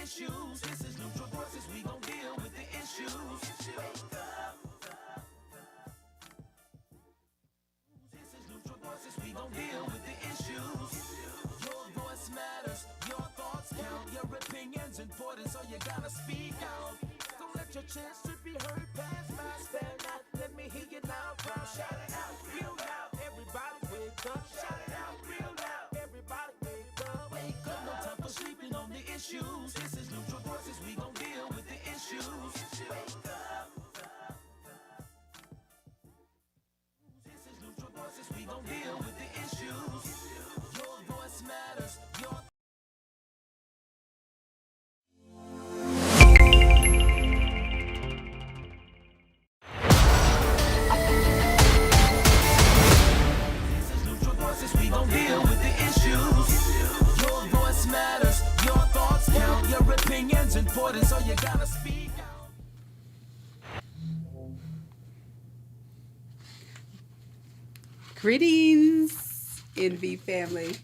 issues. This is Neutral Voices. We gon' deal with the issues. Wake up. This is Neutral Voices. We gon' deal with the issues. Your voice matters. Your thoughts count. Your opinion's important, so you gotta speak out. Don't let your chance to be heard pass by. Spare not. Let me hear you now. Crowd, shout it out real loud. Everybody wake up. Shout it out real loud. Everybody wake up. Wake up. No time for sleeping on the issues. This is Neutral Voices. We gon' deal with the issues. Wake up. This is Neutral Voices. We gon' deal with the issues. Your voice matters. Your This is Neutral Voices. We gon' deal with the issues. Your voice matters. Your thoughts count. Your opinion's important, so you gotta speak out. Greetings, NV family.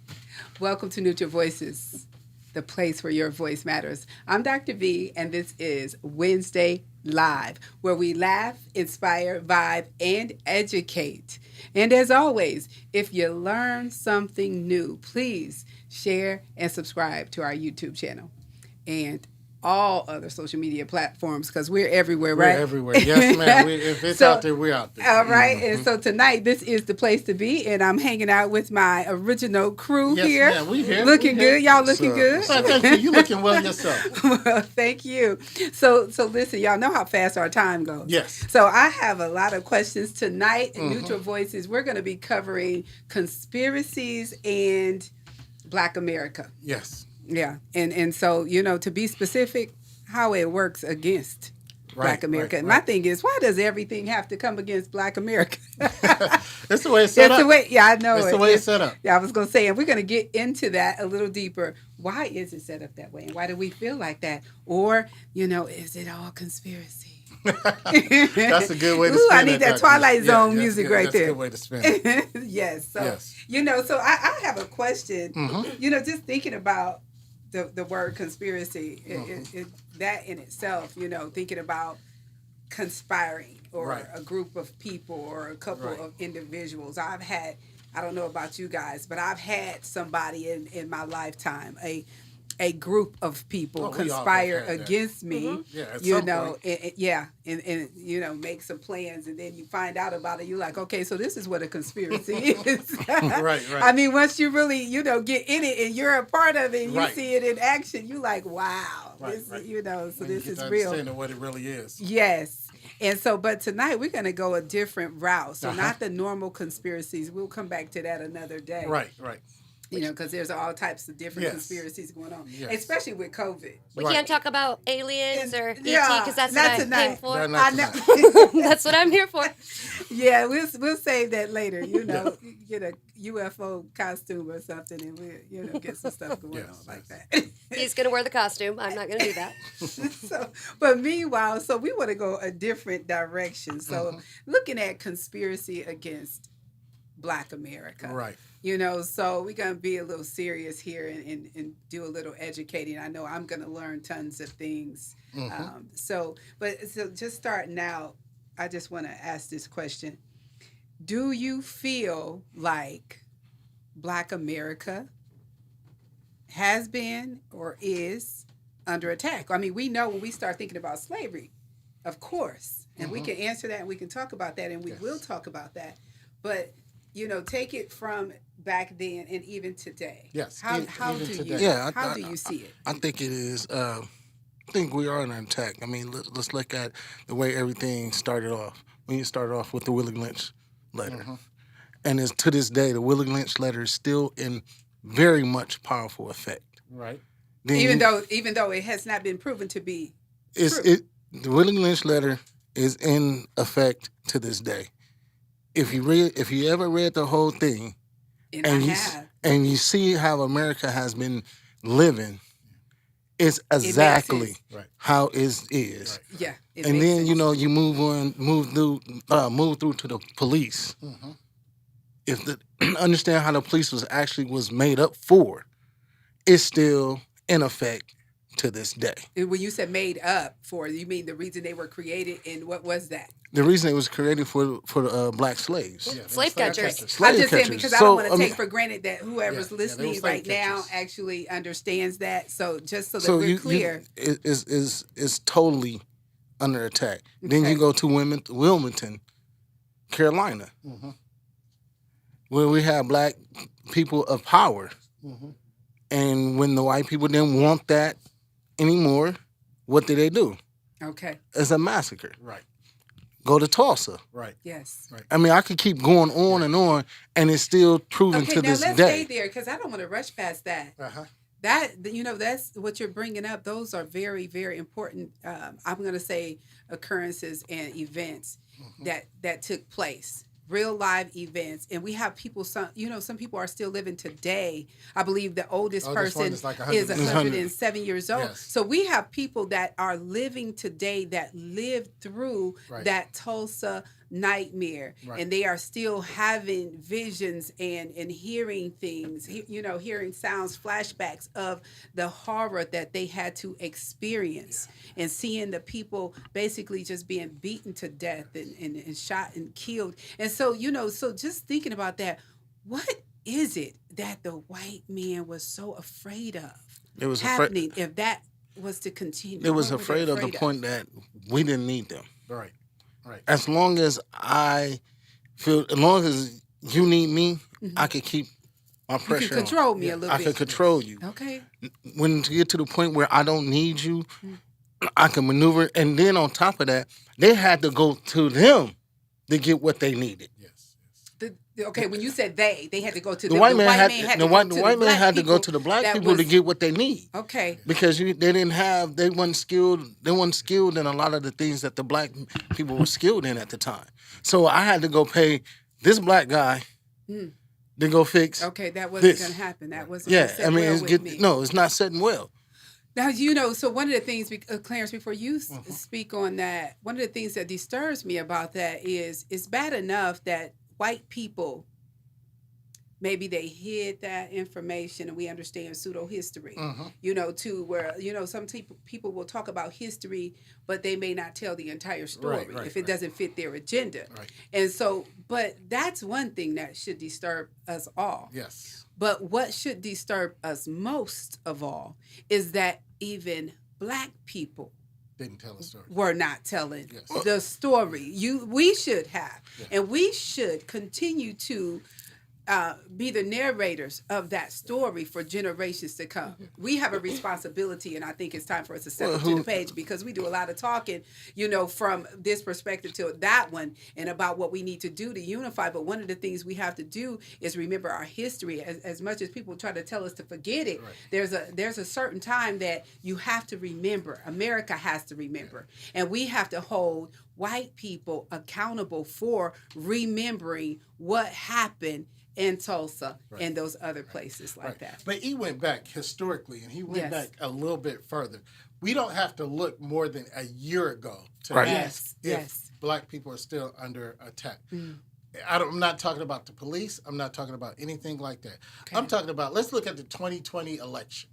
Welcome to Neutral Voices, the place where your voice matters. I'm Dr. V, and this is Wednesday Live, where we laugh, inspire, vibe, and educate. And as always, if you learn something new, please share and subscribe to our YouTube channel and all other social media platforms, because we're everywhere, right? We're everywhere. Yes, ma'am. If it's out there, we're out there. All right. And so tonight, this is the place to be, and I'm hanging out with my original crew Yes, here. ma'am. We here. Looking We here. good. Y'all looking good? Thank you. You looking well yourself. Well, thank you. So listen, y'all know how fast our time goes. Yes. So I have a lot of questions tonight in Neutral Voices. We're going to be covering conspiracies and Black America. Yes. Yeah. And so, to be specific, how it works against Black America. Right, and my thing is, why does everything have to come against Black America? That's the way it's set That's up. the way, yeah, I know. That's the way it's set up. Yeah, I was going to say, and we're going to get into that a little deeper. Why is it set up that way? And why do we feel like that? Or, is it all conspiracy? That's a good way to Ooh, spin it. I need that Twilight Zone that's music good. right That's there. a good way to spin it. Yes. So, Yes. so I have a question. Mm-hmm. Just thinking about the word conspiracy, that in itself, thinking about conspiring or Right. a group of people or a couple Right. of individuals. I don't know about you guys, but I've had somebody in my lifetime, a group of people Oh, we all conspire have had that. against me, Yeah, at some point. and make some plans, and then you find out about it. You're like, okay, so this is what a conspiracy is. Right. I mean, once you really, get in it and you're a part of it and you Right. see it in action, you like, wow, Right, this, right. so When you this get is to real. understanding what it really is. Yes. And so, but tonight we're going to go a different route. So Uh-huh. not the normal conspiracies. We'll come back to that another day. Right. Because there's all types of different Yes. conspiracies going on, Yes. especially with COVID. We Right. can't talk about aliens or ET Yeah, because that's not what I tonight. came for. Not I tonight. know. That's what I'm here for. Yeah, we'll save that later. Get a UFO costume or something, and we'll get some stuff going Yes, on like yes. that. He's going to wear the costume. I'm not going to do that. But meanwhile, so we want to go a different direction. So Mm-hmm. looking at conspiracy against Black America. Right. So we're going to be a little serious here and do a little educating. I know I'm going to learn tons of things. Mm-hmm. So just starting out, I just want to ask this question. Do you feel like Black America has been or is under attack? I mean, we know when we start thinking about slavery, of course, and we can answer that and we can talk about that and we will talk about that. But, take it from back then and even today. Yes, How even do today. you Yeah, how do you see it? I think it is. I think we are under attack. I mean, let's look at the way everything started off. When you started off with the Willie Lynch letter, and it's, to this day, the Willie Lynch letter is still in very much powerful effect. Right. Then Even though it has not been proven to be it's true. the Willie Lynch letter is in effect to this day. If you ever read the whole thing, and and I you have. and you see how America has been living, it's makes exactly sense. Right. how it is. Right. Yeah. it And makes then sense. you move through to the police. Mm-hmm. If the understand how the police was made up for, it's still in effect to this day. And when you said made up for, you mean the reason they were created, and what was that? The reason it was created for black slaves. Yeah, Slave catchers. Slave I'm just saying catchers. because I don't want to I mean, take for granted that whoever's Yeah, they were listening slave right now catchers. actually understands that. So just so that we're you, clear. is totally under attack. Then Okay. you go to Wilmington, Carolina, where we have black people of power. And when the white people didn't want that anymore, what did they do? Okay. It's a massacre. Right. Go to Tulsa. Right. Yes. Right. I mean, I could keep going on and on, and it's still proven Okay, to now this let's day. stay there because I don't want to rush past that. Uh-huh. That that's what you're bringing up. Those are very, very important. I'm going to say occurrences and events that took place, real live events, and we have people. Some people are still living today. I believe the oldest Oldest one person is like is 100. 107 years old. Yes. So we have people that are living today that lived through Right. that Tulsa nightmare, Right. and they are still having visions and hearing things, hearing sounds, flashbacks of the horror that they had to experience, and seeing the people basically just being beaten to death and shot and killed. And so so just thinking about that, what is it that the white man was so afraid of It was happening if that was to continue? It was What were they afraid of the point that we didn't need them. Right. Right. As long as I feel, as long as you need me, I could keep my You pressure can on. control me a little I bit. can control you. Okay. When you get to the point where I don't need you, I can maneuver. And then on top of that, they had to go to them to get what they needed. Yes. Okay, when you said they had to go to The them. white man had to the go white to the man black had to go people to the black that people to was- get what they need. Okay. Because they weren't skilled in a lot of the things that the black people were skilled in at the time. So I had to go pay this black guy to go fix. Okay, that wasn't this. going to happen. That wasn't Yeah, gonna sit I mean, well with me. it's not setting well. Now, so one of the things, Clarence, before you speak on that, one of the things that disturbs me about that is it's bad enough that white people, maybe they hid that information, and we understand pseudo history, to where, some people will talk about history, but they may not tell the entire story Right, if it doesn't fit their agenda. Right. And so, but that's one thing that should disturb us all. Yes. But what should disturb us most of all is that even black people Didn't tell a story. were not telling Yes. the story. We should have, and we should continue to be the narrators of that story for generations to come. We have a responsibility, and I think it's time for us to step up to the page because we do a lot of talking, from this perspective to that one and about what we need to do to unify. But one of the things we have to do is remember our history. As much as people try to tell us to forget it, there's a certain time that you have to remember. America has to remember, and we have to hold white people accountable for remembering what happened in Tulsa and those other places like that. But he went back historically, and he went Yes. back a little bit further. We don't have to look more than a year ago to Right. ask if Yes. black people are still under attack. I'm not talking about the police. I'm not talking about anything like that. I'm talking about, let's look at the 2020 election.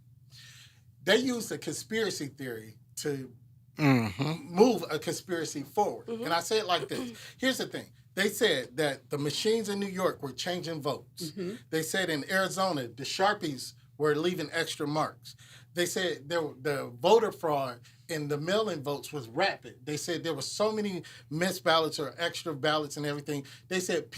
They used a conspiracy theory to move a conspiracy forward. And I say it like this. Here's the thing. They said that the machines in New York were changing votes. They said in Arizona, the Sharpies were leaving extra marks. They said the voter fraud in the mail-in votes was rapid. They said there were so many missed ballots or extra ballots and everything. They said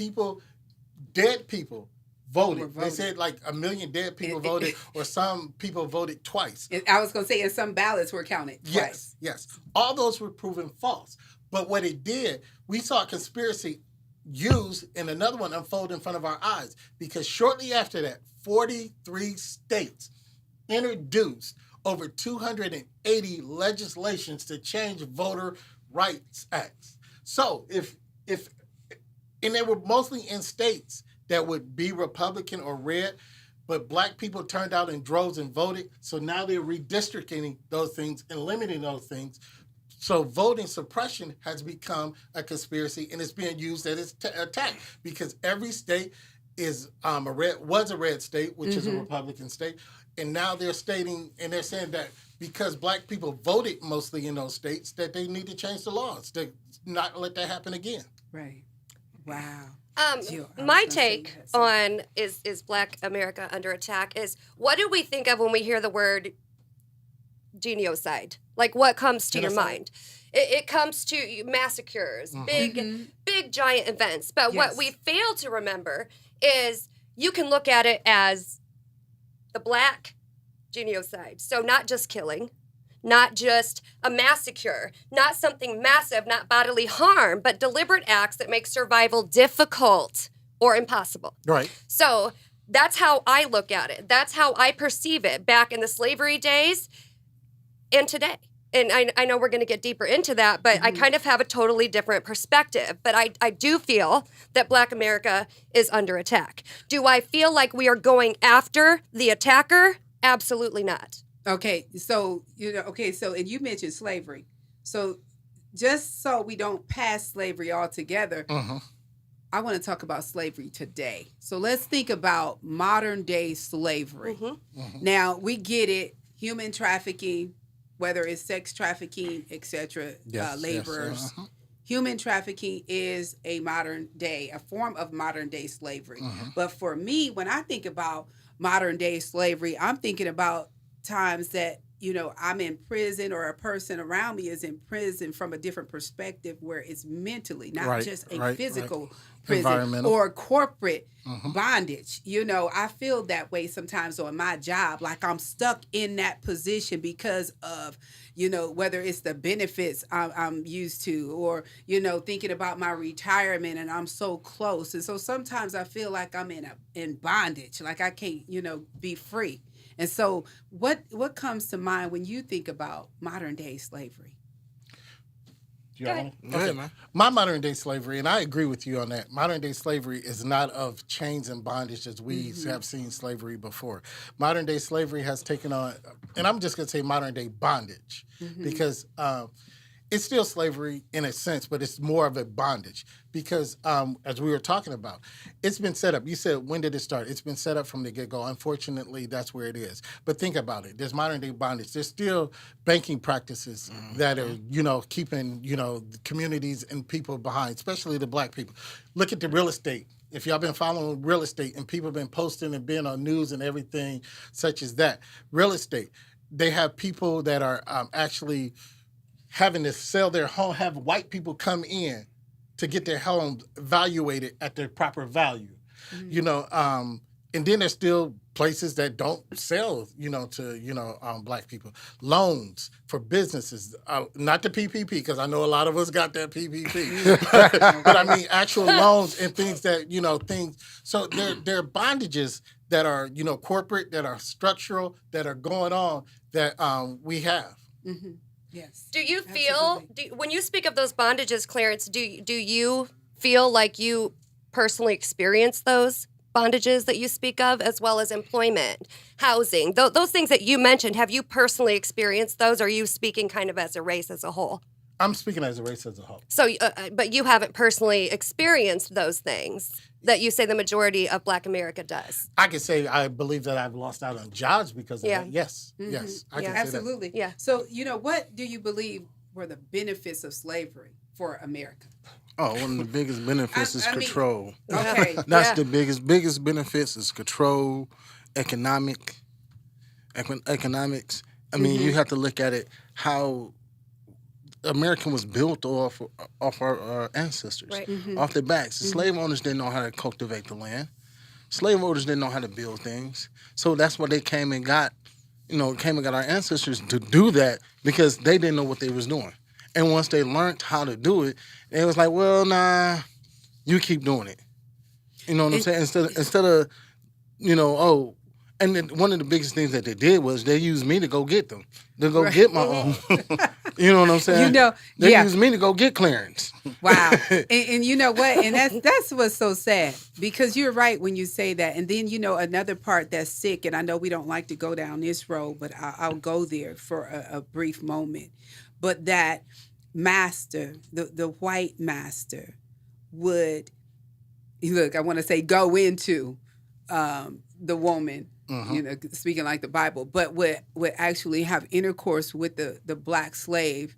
dead people voted. They said like 1 million dead people voted, or some people voted twice. I was going to say, and some ballots were counted twice. Yes. All those were proven false. But what it did, we saw a conspiracy used and another one unfold in front of our eyes. Because shortly after that, 43 states introduced over 280 legislations to change voter rights acts. So and they were mostly in states that would be Republican or red, but black people turned out in droves and voted. So now they're redistricting those things and limiting those things. So voting suppression has become a conspiracy, and it's being used as its attack because every state is was a red state, which is a Republican state. And now they're stating and they're saying that because black people voted mostly in those states, that they need to change the laws to not let that happen again. Right. Wow. My take on is Black America under attack is, what do we think of when we hear the word genocide? Like, what comes to your mind? It comes to massacres, big giant events. But what we fail to remember is you can look at it as the Black genocide. So not just killing, not just a massacre, not something massive, not bodily harm, but deliberate acts that make survival difficult or impossible. Right. So that's how I look at it. That's how I perceive it back in the slavery days and today. And I know we're going to get deeper into that, but I kind of have a totally different perspective. But I do feel that Black America is under attack. Do I feel like we are going after the attacker? Absolutely not. Okay, so and you mentioned slavery. So just so we don't pass slavery altogether, I want to talk about slavery today. So let's think about modern day slavery. Now, we get it, human trafficking, whether it's sex trafficking, etc., laborers. Human trafficking is a form of modern day slavery. But for me, when I think about modern day slavery, I'm thinking about times that, I'm in prison or a person around me is in prison from a different perspective where it's mentally, not just a physical prison or corporate bondage. I feel that way sometimes on my job, like I'm stuck in that position because of, whether it's the benefits I'm used to or, thinking about my retirement and I'm so close. And so sometimes I feel like I'm in bondage, like I can't, be free. And so what comes to mind when you think about modern day slavery? Go ahead, man. My modern day slavery, and I agree with you on that, modern day slavery is not of chains and bondage as we have seen slavery before. Modern day slavery has taken on, and I'm just going to say modern day bondage, because it's still slavery in a sense, but it's more of a bondage because, as we were talking about, it's been set up. You said, when did it start? It's been set up from the get-go. Unfortunately, that's where it is. But think about it. There's modern-day bondage. There's still banking practices that are, keeping, the communities and people behind, especially the black people. Look at the real estate. If y'all been following real estate and people been posting and being on news and everything such as that, real estate, they have people that are actually having to sell their home, have white people come in to get their homes evaluated at their proper value, and then there's still places that don't sell, to black people. Loans for businesses, not the PPP, because I know a lot of us got that PPP, but I mean actual loans and things that, things. So there are bondages that are, corporate, that are structural, that are going on that we have. Yes. Do you feel, when you speak of those bondages, Clarence, do you feel like you personally experience those bondages that you speak of, as well as employment, housing, those things that you mentioned? Have you personally experienced those, or are you speaking kind of as a race as a whole? I'm speaking as a race as a whole. So, but you haven't personally experienced those things that you say the majority of Black America does. I can say I believe that I've lost out on jobs because of that. Yes, yes, I can say absolutely. that. Yeah. So, what do you believe were the benefits of slavery for America? Oh, one of the biggest benefits is control. Okay. That's the biggest benefits is control, economics. I mean, you have to look at it how America was built off our ancestors, off their backs. The slave owners didn't know how to cultivate the land. Slave owners didn't know how to build things. So that's why they came and got our ancestors to do that, because they didn't know what they was doing. And once they learned how to do it, it was like, well, nah, you keep doing it. You know what I'm saying? Instead of, and then one of the biggest things that they did was they used me to go get them, to go get my own. You know what I'm saying? They used me to go get clearance. Wow. And you know what? And that's what's so sad, because you're right when you say that. And then, another part that's sick, and I know we don't like to go down this road, but I'll go there for a brief moment. But that master, the white master, would, look, I want to say go into the woman you know, speaking like the Bible, but would actually have intercourse with the black slave,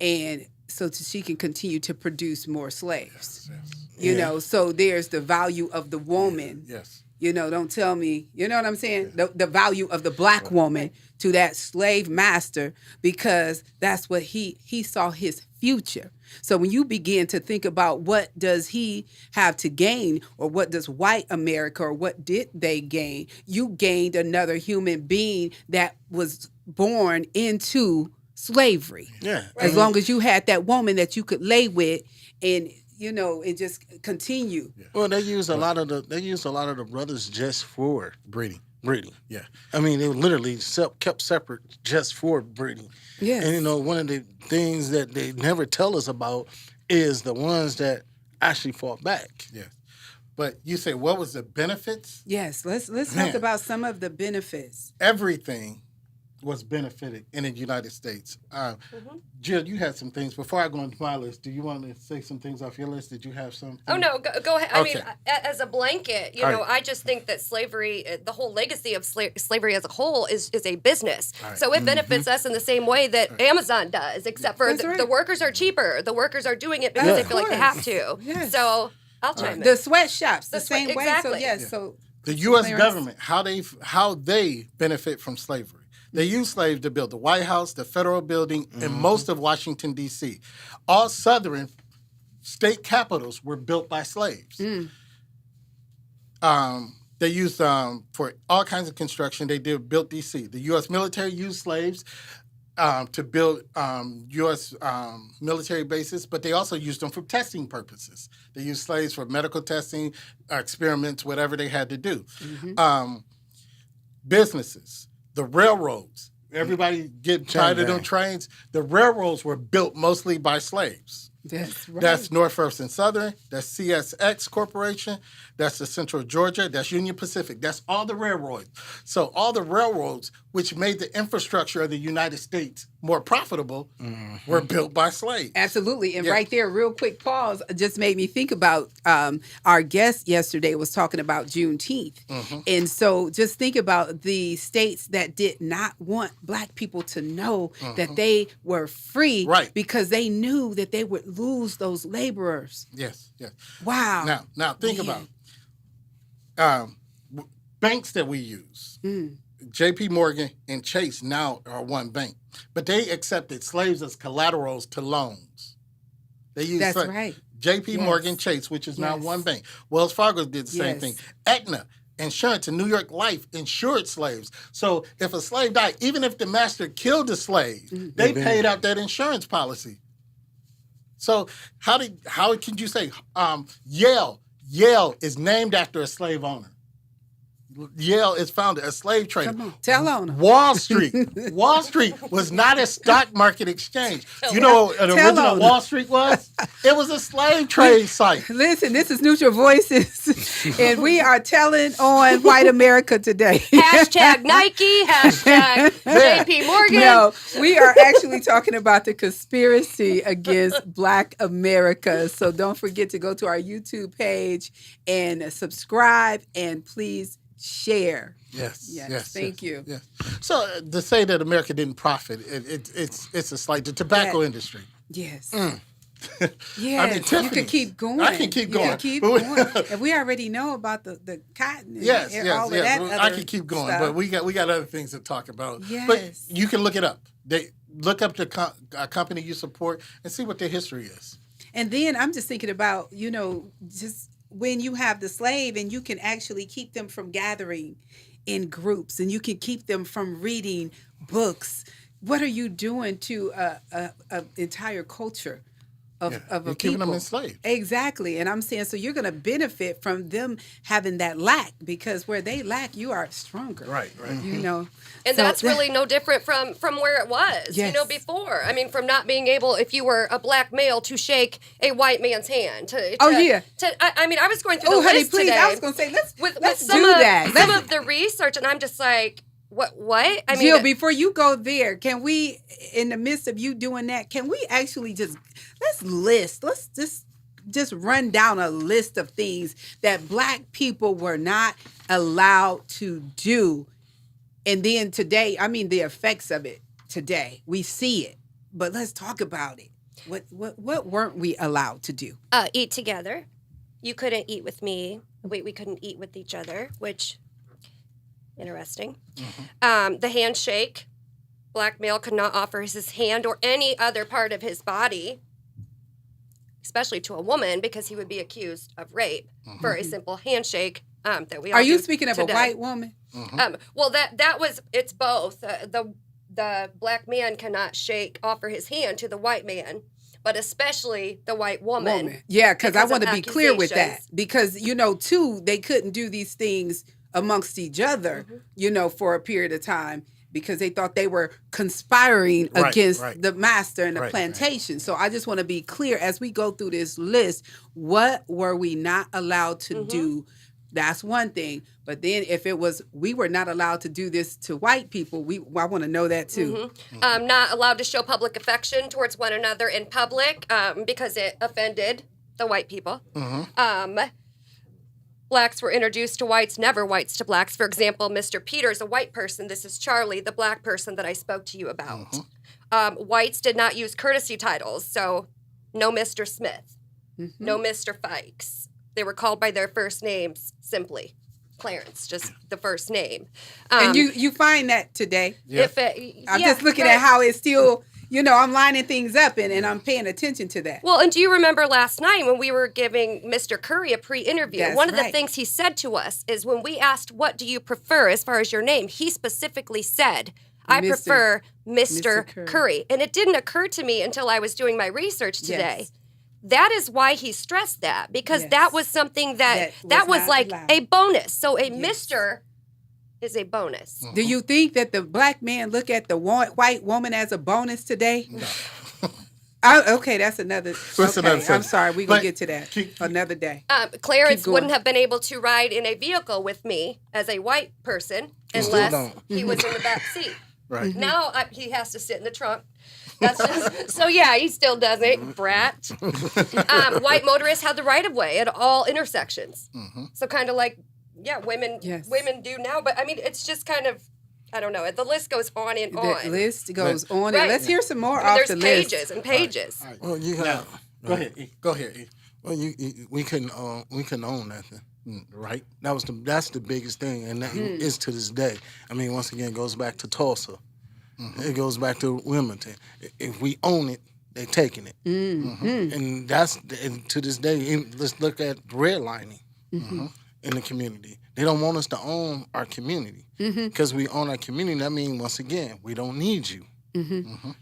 and so she can continue to produce more slaves. You know, so there's the value of the woman. Yes. You know, don't tell me, you know what I'm saying? The value of the black woman to that slave master, because that's what he saw his future. So when you begin to think about what does he have to gain, or what does white America, or what did they gain? You gained another human being that was born into slavery. Yeah. As long as you had that woman that you could lay with, and you know, and just continue. Well, they use a lot of the brothers just for Breeding. Yeah. I mean, they were literally kept separate just for breeding. Yes. And you know, one of the things that they never tell us about is the ones that actually fought back. Yeah. But you say, what was the benefits? Yes, let's talk about some of the benefits. Everything was benefited in the United States. Jill, you had some things. Before I go into my list, do you want to say some things off your list? Did you have some? Oh, no, go ahead. I Okay. mean, as a blanket, you know, I just think that slavery, the whole legacy of slavery as a whole is a business. Right. So it benefits us in the same way that Amazon does, except for the workers are cheaper. The workers are doing it because they feel like they have to. Yes. So I'll chime in. The sweatshops, the same way. So exactly. yes, so The U.S. Clarence? government, how they benefit from slavery. They used slaves to build the White House, the federal building, and most of Washington, D.C. All Southern state capitals were built by slaves. They used for all kinds of construction. They built D.C. The U.S. military used slaves to build U.S. Military bases, but they also used them for testing purposes. They used slaves for medical testing, experiments, whatever they had to do. Businesses. The railroads. Everybody get tired of them trains. The railroads were built mostly by slaves. that's right. That's Norfolk and Southern. That's CSX Corporation. That's the Central Georgia. That's Union Pacific. That's all the railroads. So all the railroads, which made the infrastructure of the United States more profitable, were built by slaves. Absolutely. And Yeah. right there, real quick pause, just made me think about our guest yesterday was talking about Juneteenth. And so just think about the states that did not want black people to know that they were free, Right. because they knew that they would lose those laborers. Yes, yes. Wow. Now think about banks that we use. J.P. Morgan and Chase now are one bank, but they accepted slaves as collaterals to loans. They used That's right. J.P. Yes. Morgan Chase, which is now Yes. one bank. Wells Fargo did the same Yes. thing. Aetna Insurance and New York Life insured slaves. So if a slave died, even if the master killed the slave, they paid out that insurance policy. So how can you say Yale is named after a slave owner? Yale is founded a slave trader. Come on, tell on them. Wall Street was not a stock market exchange. You know what an Tell original on Wall Street was? It was a slave trade site. Listen, this is Neutral Voices, and we are telling on white America today. Hashtag Nike, hashtag JP Morgan. No, we are actually talking about the conspiracy against Black America. So don't forget to go to our YouTube page and subscribe, and please share. Yes. Thank you. Yes. So to say that America didn't profit, it's a slight. The tobacco industry. Yes. Yes, I mean, you Tiffany's. could keep going. I can keep going. You can keep going. And we already know about the cotton and Yes. all of that Well, other I can keep going, stuff. but we got other things to talk about. Yes. But you can look it up. They look up the company you support and see what their history is. And then I'm just thinking about, just when you have the slave and you can actually keep them from gathering in groups and you can keep them from reading books. What are you doing to a entire culture of You're a keeping people? them enslaved. Exactly. And I'm saying, so you're going to benefit from them having that lack, because where they lack, you are stronger. Right. And So that's really no different from where it was, Yes. before. I mean, from not being able, if you were a black male, to shake a white man's hand. Yeah. I mean, I was going through Oh, the honey, list please. today. I was going to say, let's some do of, that. Some of the research, and I'm just like, what? I mean, Jill, before you go there, can we, in the midst of you doing that, can we actually let's just just run down a list of things that Black people were not allowed to do. And then today, I mean, the effects of it today, we see it. But let's talk about it. What weren't we allowed to do? Eat together. You couldn't eat with me. We couldn't eat with each other, which, interesting. The handshake. Black male could not offer his hand or any other part of his body, especially to a woman, because he would be accused of rape for a simple handshake that we all Are you do speaking of today. a white woman? Well, that was, it's both. The black man cannot offer his hand to the white man, but especially the white woman. Yeah, because I want to of be clear with that. accusations. Because, too, they couldn't do these things amongst each other, for a period of time because they thought they were conspiring against the master and the plantation. So I just want to be clear as we go through this list, what were we not allowed to do? That's one thing. But then if it was, we were not allowed to do this to white people, I want to know that too. Not allowed to show public affection towards one another in public because it offended the white people. Blacks were introduced to whites, never whites to blacks. For example, Mr. Peter's a white person. This is Charlie, the black person that I spoke to you about. Whites did not use courtesy titles, so no Mr. Smith, no Mr. Fikes. They were called by their first names simply. Clarence, just the first name. And you find that today? I'm just looking right. at how it's still... I'm lining things up and I'm paying attention to that. Well, and do you remember last night when we were giving Mr. Curry a pre-interview? That's One of the right. things he said to us is when we asked, what do you prefer as far as your name? He specifically said, I prefer Mr. Curry. And it didn't occur to me until I was doing my research today. Yes. That is why he stressed that, because Yes. that was something that was not like allowed. a bonus. So a Mr. is a bonus. Do you think that the black man look at the white woman as a bonus today? No. Okay, that's another. Another I'm sorry, we're going to But get to that another day. Clarence Keep going. wouldn't have been able to ride in a vehicle with me as a white person still unless don't. he was in the back seat. Right. Now he has to sit in the trunk. That's just, so yeah, he still does it, brat. White motorists have the right of way at all intersections. So kind of like, women do now. But I mean, it's just kind of, I don't know. The list goes on and on. The list goes on. Right. And let's hear some more I mean, off there's the pages list. and pages. All right. Well, you Now, have. go ahead. E. Go ahead. E. Well, we couldn't own nothing. Right. That's the biggest thing, and that is to this day. I mean, once again, it goes back to Tulsa. It goes back to Wilmington. If we own it, they're taking it, and and to this day. Let's look at redlining in the community. They don't want us to own our community because we own our community. That means once again, we don't need you.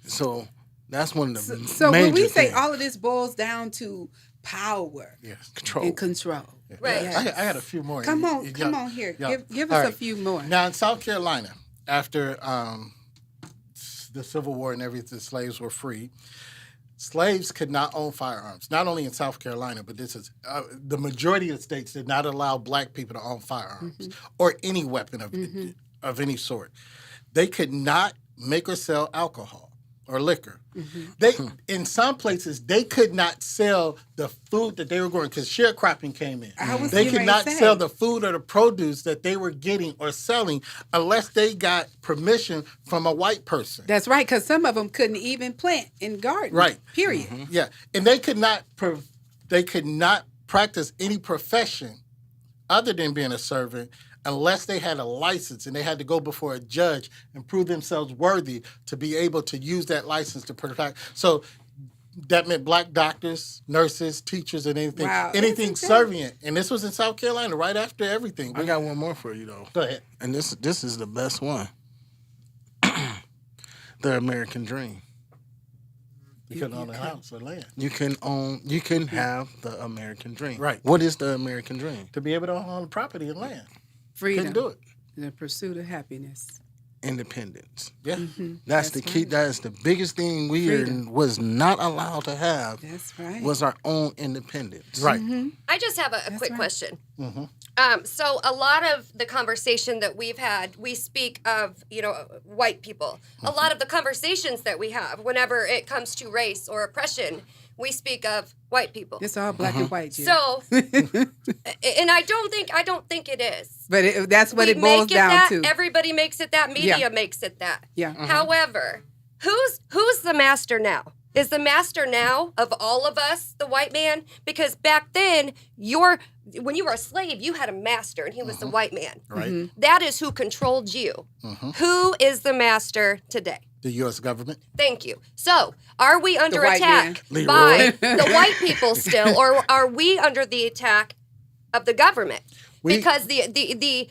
So that's one of the So major when we say things. all of this boils down to power Yes. Control. and control. Right. Yes. I got a few more. Come on here. Give us a few more. Now in South Carolina, after the Civil War and everything, slaves were freed. Slaves could not own firearms. Not only in South Carolina, but this is the majority of states did not allow black people to own firearms or any weapon of any sort. They could not make or sell alcohol or liquor. They in some places they could not sell the food that they were growing because sharecropping came in. They could not sell the food or the produce that they were getting or selling unless they got permission from a white person. That's right, because some of them couldn't even plant and garden. Right. Period. Yeah, and they could not practice any profession other than being a servant unless they had a license, and they had to go before a judge and prove themselves worthy to be able to use that license to protect. So that meant black doctors, nurses, teachers, and anything, Wow. anything Isn't that- serving. And this was in South Carolina, right after everything. I got one more for you though. Go ahead. And this is the best one. The American dream. You couldn't own a house or land. You can have the American dream. Right. What is the American dream? To be able to own property and land. Freedom. Couldn't do it. The pursuit of happiness. Independence. Yeah. That's the key. right. That is the biggest thing was not allowed to have. That's right. Was our own independence. Right. I just have a quick right. question. So a lot of the conversation that we've had, we speak of, white people. A lot of the conversations that we have, whenever it comes to race or oppression, we speak of white people. It's all black and white, Jill. So, and I don't think it is. But that's what We it boils make down that, to. Everybody makes it that. Media Yeah. makes it that. Yeah. However, who's the master now? Is the master now of all of us the white man? Because back then, when you were a slave, you had a master, and he was the white man. Right. That is who controlled you. Who is the master today? The U.S. government. Thank you. So, are we under white attack man. by the white people still, or are we under the attack of the government? Because the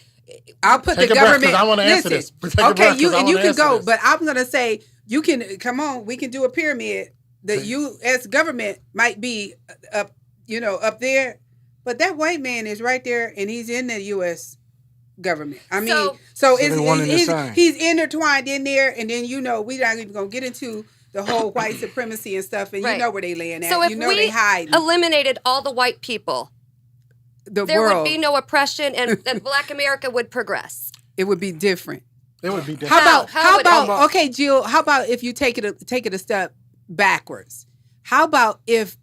I'll put Take the a breath, government. 'cause I wanna answer Listen, this. Take a okay, breath, you 'cause I and you wanna can answer go, this. but I'm gonna say you can come on. We can do a pyramid. The U.S. government might be up there, but that white man is right there, and he's in the U.S. government. I mean, so they're one and the same. he's intertwined in there, and then we're not even gonna get into the whole white supremacy and stuff, and Right. you know where they laying at. so if you know we they hide eliminated all the white people, the there world. would be no oppression, and Black America would progress. It would be different. It would be different. How would it about be? okay, Jill? How about if you take it a step backwards? How about if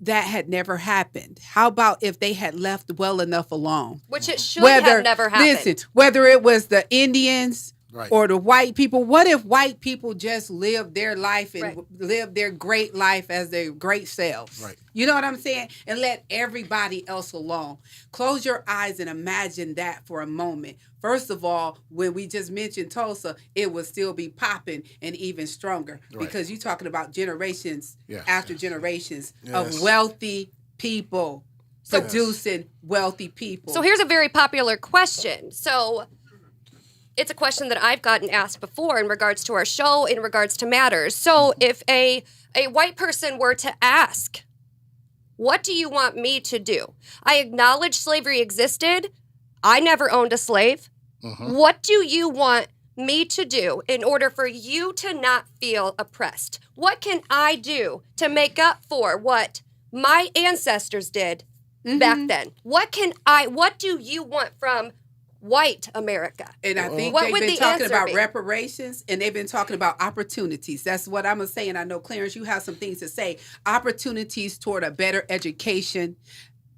that had never happened? How about if they had left well enough alone? Which it should have never happened. Listen, whether it was the Indians Right. or the white people, what if white people just lived their life and Right. lived their great life as their great selves? Right. You know what I'm saying? And let everybody else alone. Close your eyes and imagine that for a moment. First of all, when we just mentioned Tulsa, it would still be popping and even stronger Right. because you're talking about generations Yes, after yes. generations Yes. of wealthy people producing wealthy people. So here's a very popular question. So it's a question that I've gotten asked before in regards to our show, in regards to matters. So if a white person were to ask, what do you want me to do? I acknowledge slavery existed. I never owned a slave. What do you want me to do in order for you to not feel oppressed? What can I do to make up for what my ancestors did back then? What do you want from white America? And I think What they've would been the talking answer about be? reparations and they've been talking about opportunities. That's what I'm saying. I know, Clarence, you have some things to say. Opportunities toward a better education,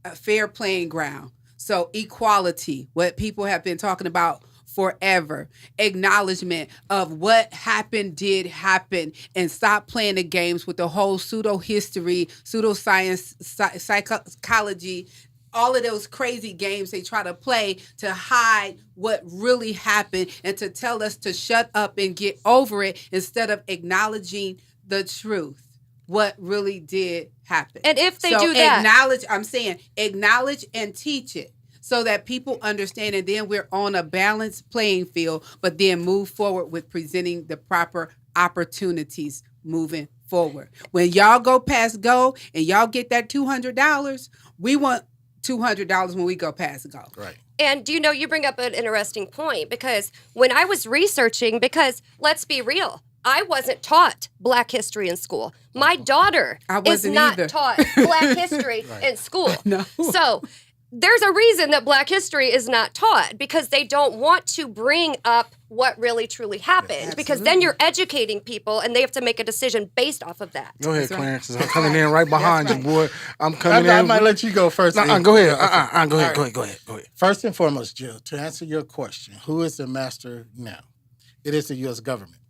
a fair playing ground. So equality, what people have been talking about forever. Acknowledgement of what happened did happen, and stop playing the games with the whole pseudo-history, pseudoscience, psychology, all of those crazy games they try to play to hide what really happened and to tell us to shut up and get over it instead of acknowledging the truth, what really did happen. And if they do that, acknowledge and teach it so that people understand, and then we're on a balanced playing field, but then move forward with presenting the proper opportunities moving forward. When y'all go past go and y'all get that $200, we want $200 when we go past go. Right. and you bring up an interesting point, because when I was researching, because let's be real, I wasn't taught Black history in school. My daughter I is wasn't not either. taught Black history in school. No. So there's a reason that Black history is not taught, because they don't want to bring up what really truly happened, because then you're educating people and they have to make a decision based off of that. Go ahead, That's right. Clarence. I'm coming in right behind you, boy. I'm I coming in. might let you go first. No, E. go ahead. Okay. Go ahead. First and foremost, Jill, to answer your question, who is the master now? It is the U.S. government.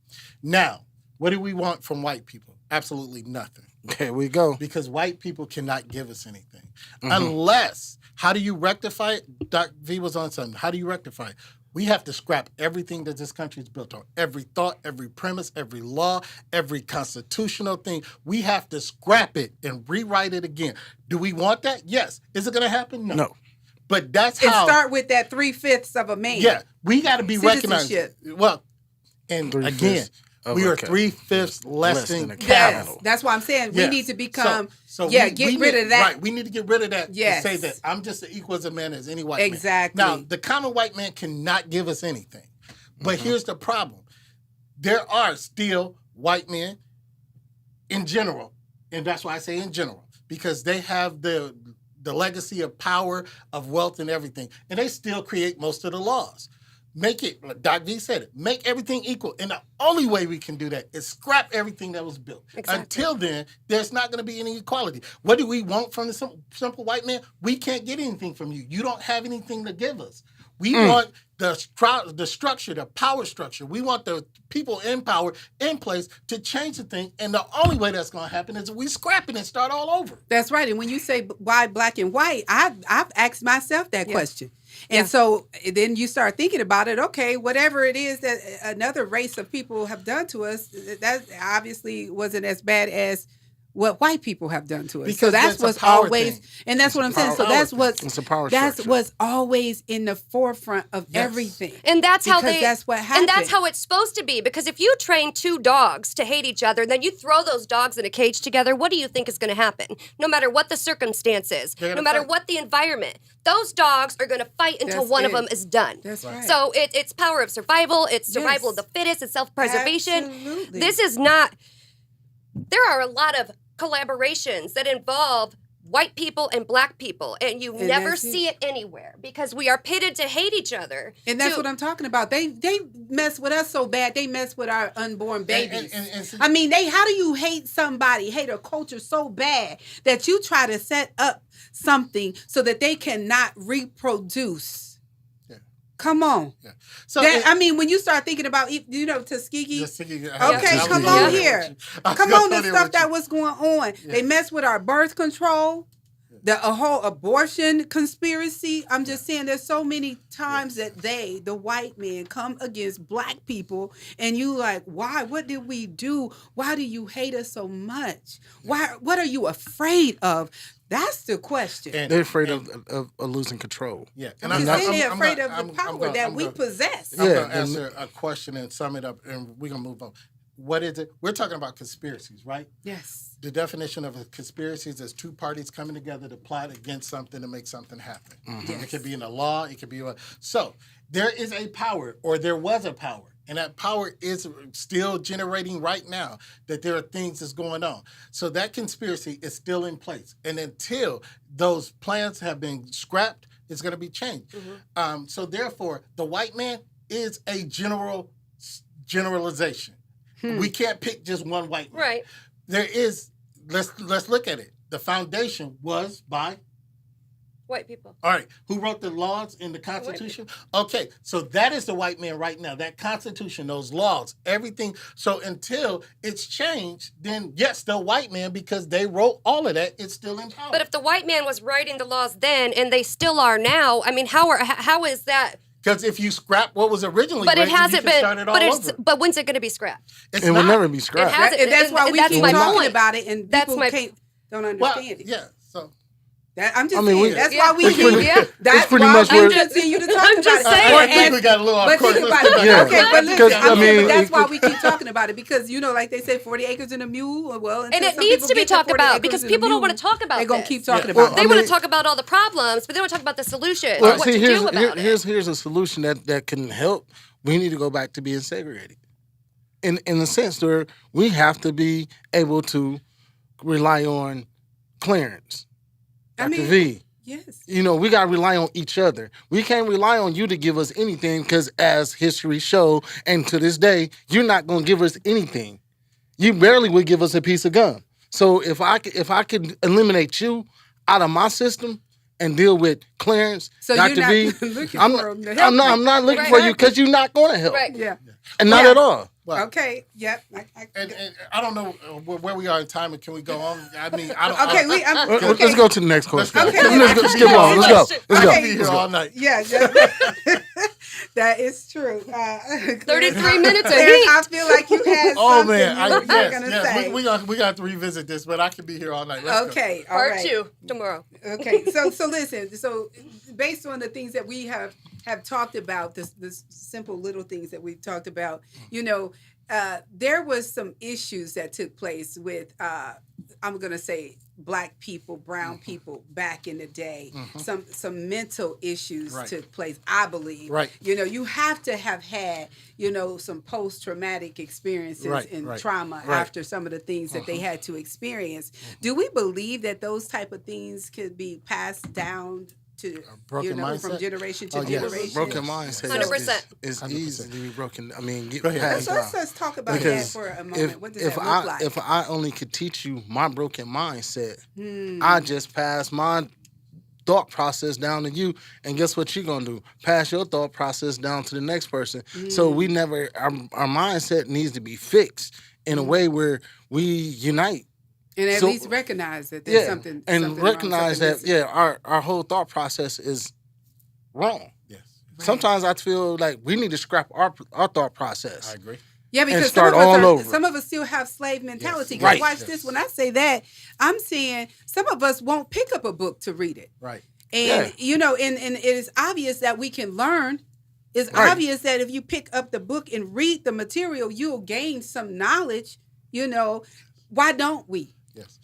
Now, what do we want from white people? Absolutely nothing. There we go. Because white people cannot give us anything. Unless, how do you rectify it? Doc V was on something. How do you rectify it? We have to scrap everything that this country is built on. Every thought, every premise, every law, every constitutional thing. We have to scrap it and rewrite it again. Do we want that? Yes. Is it going to happen? No. But that's And how. start with that 3/5 of a man. Yeah. We got to be recognized. Citizenship. Well, and 3/5 again, of we a are ca- 3/5 less less than than a capital. Yes, that's why I'm saying we Yes. need to become. So get rid of that. Right, we need to get rid of that. Yes. To say that I'm just as equal as a man as any white man. Exactly. Now, the common white man cannot give us anything. But here's the problem. There are still white men in general, and that's why I say in general, because they have the legacy of power, of wealth, and everything, and they still create most of the laws. Make it, like Doc V said it, make everything equal. And the only way we can do that is scrap everything that was built. Exactly. Until then, there's not going to be any equality. What do we want from the simple white man? We can't get anything from you. You don't have anything to give us. We want the structure, the power structure. We want the people in power in place to change the thing. And the only way that's going to happen is we scrap it and start all over. That's right. And when you say why black and white, I've asked myself that question. And so then you start thinking about it. Okay, whatever it is that another race of people have done to us, that obviously wasn't as bad as what white people have done to us. Because so that's what's always, and that's what I'm saying. So that's what's always in the forefront of everything. And that's how that's what happened. And that's how it's supposed to be. Because if you train two dogs to hate each other, and then you throw those dogs in a cage together, what do you think is going to happen? No matter what the circumstances, no matter what the environment, those dogs are going to fight until one of them is done. That's right. So it's power of survival. It's survival of the fittest. It's self-preservation. Absolutely. This is not. There are a lot of collaborations that involve white people and black people, and you never see it anywhere because we are pitted to hate each other. And that's what I'm talking about. They mess with us so bad. They mess with our unborn babies. I mean, how do you hate somebody, hate a culture so bad that you try to set up something so that they cannot reproduce? Come on. Yeah. So I mean, when you start thinking about, Tuskegee. Okay, come on here. Come on, the stuff that was going on. Yeah. They mess with our birth control, the whole abortion conspiracy. I'm just saying, there's so many times that the white men, come against black people, and you like, why? What did we do? Why do you hate us so much? Why? What are you afraid of? That's the question. They're afraid of losing control. Yeah. And they're afraid of the power that we possess. I'm going to answer a question and sum it up, and we're going to move on. What is it? We're talking about conspiracies, right? Yes. The definition of a conspiracy is two parties coming together to plot against something to make something happen. Mm-hmm. Yes. It could be in a law. It could be so there is a power, or there was a power. And that power is still generating right now, that there are things that's going on. So that conspiracy is still in place. And until those plans have been scrapped, it's going to be changed. Mm-hmm. So therefore, the white man is a generalization. We can't pick just one white man. Right. There is, let's look at it. The foundation was by white people. All right. Who wrote the laws in the Constitution? Okay. So that is the white man right now. That Constitution, those laws, everything. So until it's changed, then yes, the white man, because they wrote all of that, it's still in power. But if the white man was writing the laws then, and they still are now, I mean, how is that? Because if you scrap what was originally but written, it hasn't you can been. start it all over. But when's it going to be scrapped? It will never be scrapped. It hasn't. And that's why we keep talking about it, and that's people don't understand it. Yeah. So. I'm just saying, that's why we that's pretty much where continue to talk about it. I think we got a little off course. Think about it. Yeah. Okay, but listen, I mean, that's why we keep talking about it, because, like they say, 40 acres in a mule. Well, and it needs to be talked about, because people don't want to talk about it. They're going to keep talking about it. They want to talk about all the problems, but they want to talk about the solution. Well, what to do about it. Here's a solution that can help. We need to go back to being segregated. In the sense where we have to be able to rely on clearance. Dr. V. Yes. We got to rely on each other. We can't rely on you to give us anything, because as history show, and to this day, you're not going to give us anything. You barely would give us a piece of gum. So if I could eliminate you out of my system and deal with Clarence, so Dr. V, I'm not looking for you, because you're not going to help. Right. Yeah. And not at all. Well, okay. Yep. And I don't know where we are in time, and can we go on? I mean, I don't. Okay. Let's go to the next question. Okay. Let's skip on. Let's go. I'll be here all night. Yeah. That is true. 33 minutes of heat. I feel like you had something yes, going to say. We got to revisit this, but I can be here all night. Let's go. Part 2 tomorrow. Okay. So listen. So based on the things that we have talked about, this simple little things that we've talked about, there was some issues that took place with, I'm going to say, Black people, brown people back in the day. Some mental issues took place, I believe. Right. You have to have had, some post-traumatic experiences and trauma after some of the things that they had to experience. Do we believe that those type of things could be passed down to broken mindset? from generation to Yes. generation. Broken Yes. mindset 100%. is 100%. easy to be broken. I mean, get Go ahead. past Let's talk about that because for a moment. What does if that I look like? if I only could teach you my broken mindset, I just pass my thought process down to you, and guess what you're gonna do? Pass your thought process down to the next person. So we never our mindset needs to be fixed in a way where we unite. And at So- least recognize that there's something and something recognize wrong, that something missing. our whole thought process is wrong. Yes. Sometimes I feel like we need to scrap our thought process. I agree. Yeah, because start some of us all over. some of us still have slave mentality. Yes. 'Cause Right. watch Yes. this. When I say that, I'm saying some of us won't pick up a book to read it. Right. And and it is obvious that we can learn. It's Right. obvious that if you pick up the book and read the material, you'll gain some knowledge. Why don't we? Yes.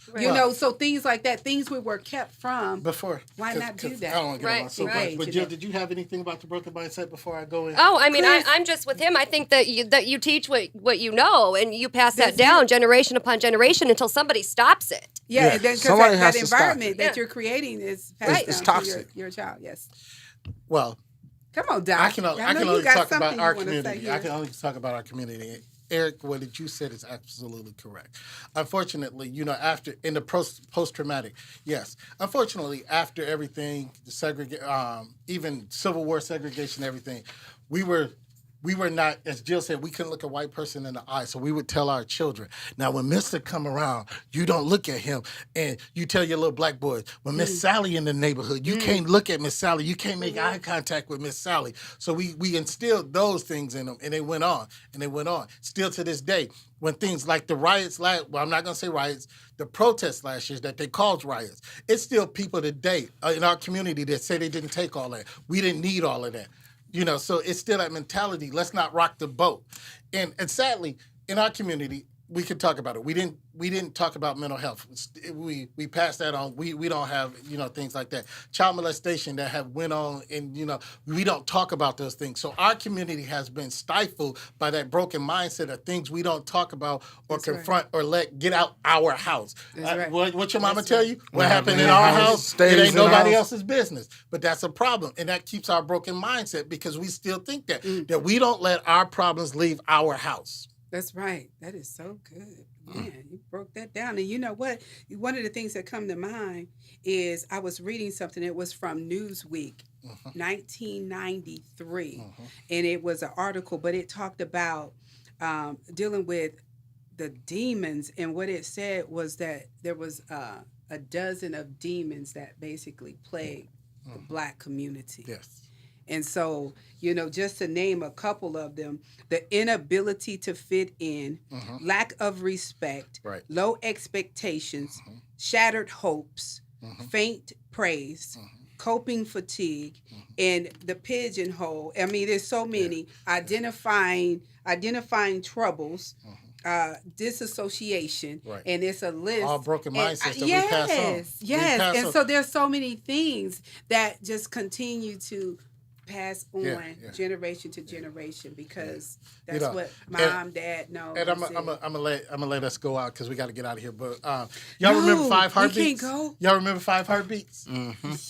So things like that, things we were kept from. Before. Why not do that? I don't want to get on my soapbox. Right. But Jill, did you have anything about the broken mindset before I go in? Oh, I mean, Chris- I'm just with him. I think that you teach what you know, and you pass that That's down generation upon generation until somebody stops it. Yeah, Yeah. because Somebody that has to stop environment it. that Yeah. you're creating is passed It's down to toxic. your child. Yes. Well, Come on, Doc. I can know only you got talk about something our you wanna say community. here. I can only talk about our community. Eric, what did you said is absolutely correct. Unfortunately, after in the post traumatic, yes. Unfortunately, after everything, the even Civil War segregation, everything, we were not, as Jill said, we couldn't look a white person in the eye. So we would tell our children, now when Mr. come around, you don't look at him, and you tell your little black boys, when Miss Sally in the neighborhood, you can't look at Miss Sally, you can't make eye contact with Miss Sally. So we instilled those things in them, and they went on, and they went on. Still to this day, when things like the riots, I'm not going to say riots, the protests last year that they caused riots, it's still people today in our community that say they didn't take all that. We didn't need all of that. So it's still that mentality. Let's not rock the boat. And sadly, in our community, we could talk about it. We didn't talk about mental health. We passed that on. We don't have things like that. Child molestation that have went on, and we don't talk about those things. So our community has been stifled by that broken mindset of things we don't talk about or confront or let get out our house. Right. What your mama That's tell right. you? What happened in our house? It stays ain't in the nobody house. else's business. But that's a problem, and that keeps our broken mindset because we still think that we don't let our problems leave our house. That's right. That is so good. Man, you broke that down. And you know what? One of the things that come to mind is I was reading something. It was from Newsweek, 1993. And it was an article, but it talked about dealing with the demons. And what it said was that there was a dozen of demons that basically plagued the Black community. Yes. And so, just to name a couple of them, the inability to fit in, lack of respect, Right. low expectations, shattered hopes, faint praise, coping fatigue, and the pigeonhole. I mean, there's so many. Identifying troubles, disassociation, Right. and it's a list. All broken mindsets that we yes, pass on. We yes. pass And on. so there's so many things that just continue to pass on Yeah. generation to generation because You that's know, what mom, dad know. And I'm gonna let us go out because we got to get out of here. But y'all No, remember Five we Heartbeats? can't go. Y'all remember Five Heartbeats?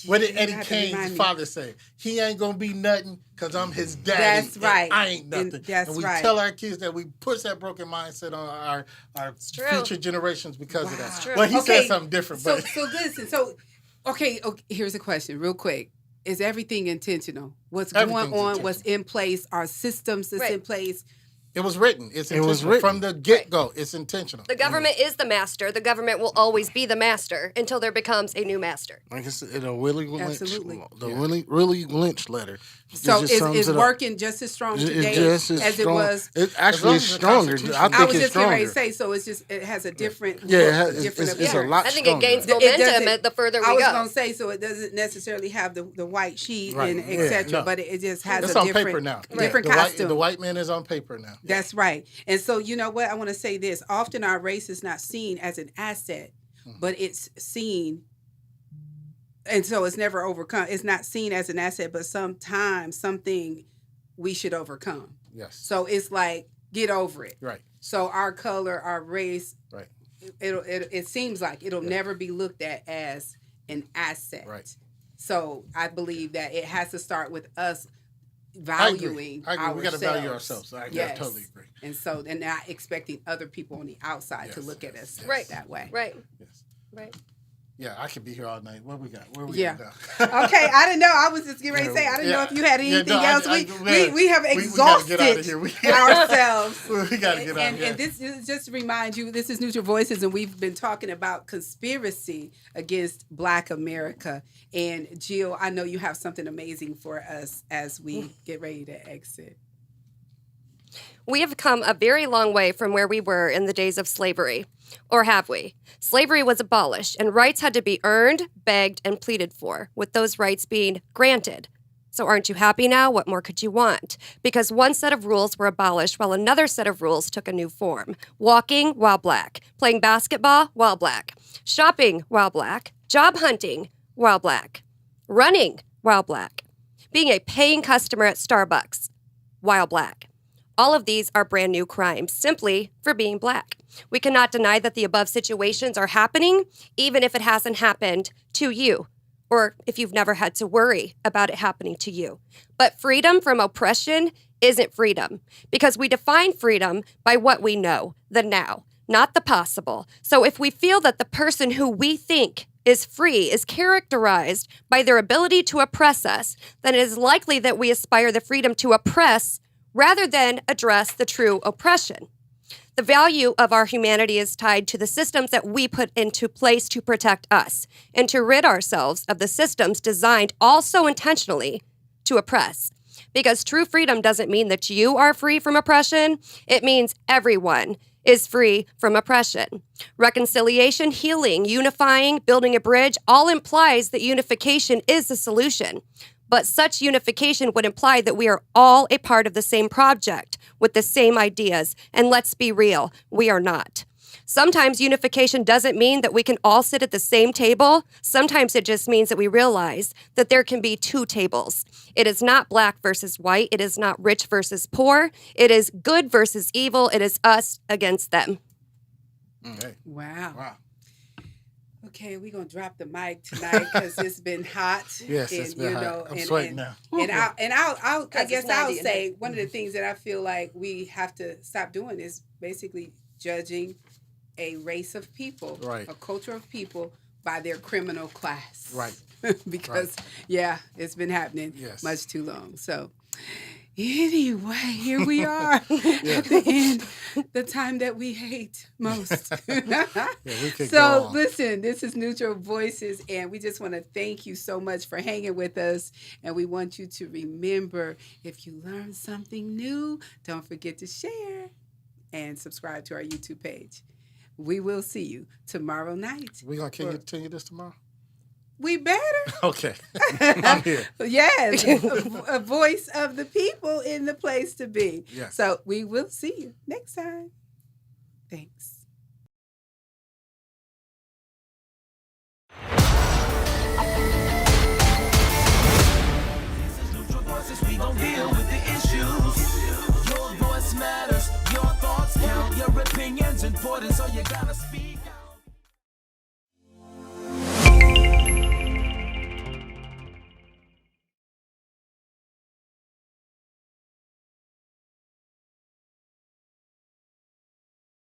What did You Eddie have to remind Kane's me. father say? He ain't gonna be nothing because I'm his daddy. That's and right. I ain't And nothing. that's and we right. tell our kids that we push that broken mindset on our true. future generations because of Wow. that. It's true. Well, he Okay, said something different, So, but so listen. Okay. Here's a question, real quick. Is everything intentional? What's going Everything's on? intentional. What's in place? Our systems that's Right. in place. it was written. It's It was intentional written. from the get go. It's intentional. The government is the master. The government will always be the master until there becomes a new master. Like it's a Willie Lynch, Absolutely. the Willie Lynch letter. It So just sums it's it up. working just as strong It's today just as as strong. it was. It As actually long is as the stronger. Constitution- I I think was it's just getting ready stronger. to say. So it has a different. Yeah, look, it has- different it's a appearance. lot I think it gains stronger. It doesn't- momentum the further we I was go. gonna say so it doesn't necessarily have the white sheet Right. and Yeah, etc. no. But it just has It's a on different paper now. different the costume. the white man is on paper now. That's right. And so you know what I want to say this: often our race is not seen as an asset, but it's seen. And so it's never overcome. It's not seen as an asset, but sometimes something we should overcome. Yes. So it's like, get over it. Right. So our color, our race, Right. it seems like it'll never be looked at as an asset. Right. So I believe that it has to start with us I agree. valuing I agree. We got to value ourselves. ourselves. I Yes. totally agree. And so, and not expecting other people on the outside to Yes, look at yes, us yes. Right. that way. Right. Yes. Right. Yeah, I could be here all night. What we got? Where we Yeah. at now? Okay, I didn't know. I was just getting ready to say, I didn't know if you had anything else. We have we gotta exhausted get out of here. ourselves. We got to get out of here. And this is just to remind you, this is Neutral Voices, and we've been talking about conspiracy against Black America. And Jill, I know you have something amazing for us as we get ready to exit. We have come a very long way from where we were in the days of slavery. Or have we? Slavery was abolished, and rights had to be earned, begged, and pleaded for, with those rights being granted. So aren't you happy now? What more could you want? Because one set of rules were abolished while another set of rules took a new form. Walking while Black. Playing basketball while Black. Shopping while Black. Job hunting while Black. Running while Black. Being a paying customer at Starbucks while Black. All of these are brand new crimes, simply for being Black. We cannot deny that the above situations are happening, even if it hasn't happened to you, or if you've never had to worry about it happening to you. But freedom from oppression isn't freedom, because we define freedom by what we know, the now, not the possible. So if we feel that the person who we think is free is characterized by their ability to oppress us, then it is likely that we aspire the freedom to oppress rather than address the true oppression. The value of our humanity is tied to the systems that we put into place to protect us and to rid ourselves of the systems designed also intentionally to oppress. Because true freedom doesn't mean that you are free from oppression. It means everyone is free from oppression. Reconciliation, healing, unifying, building a bridge all implies that unification is the solution. But such unification would imply that we are all a part of the same project with the same ideas. And let's be real, we are not. Sometimes unification doesn't mean that we can all sit at the same table. Sometimes it just means that we realize that there can be two tables. It is not Black versus white. It is not rich versus poor. It is good versus evil. It is us against them. Okay. Wow. Okay, we're gonna drop the mic tonight because it's been hot. Yes, and, it's been hot. I'm sweating now. And I guess it's I'll 90 in say one of the things that I feel like we have to stop doing is basically judging a race of people, Right. a culture of people by their criminal class. Right. Because yeah, it's been happening Yes. much too long. So anyway, here we are at the end, the time that we hate most. We could go So on. listen, this is Neutral Voices, and we just want to thank you so much for hanging with us. And we want you to remember, if you learn something new, don't forget to share and subscribe to our YouTube page. We will see you tomorrow night. We gonna continue this tomorrow? We better. Okay. I'm here. Yes, a voice of the people in the place to be. Yes. So we will see you next time. Thanks. This is Neutral Voices, we gon' deal with the issues. Your voice matters, your thoughts count, your opinion's important, so you gotta speak out.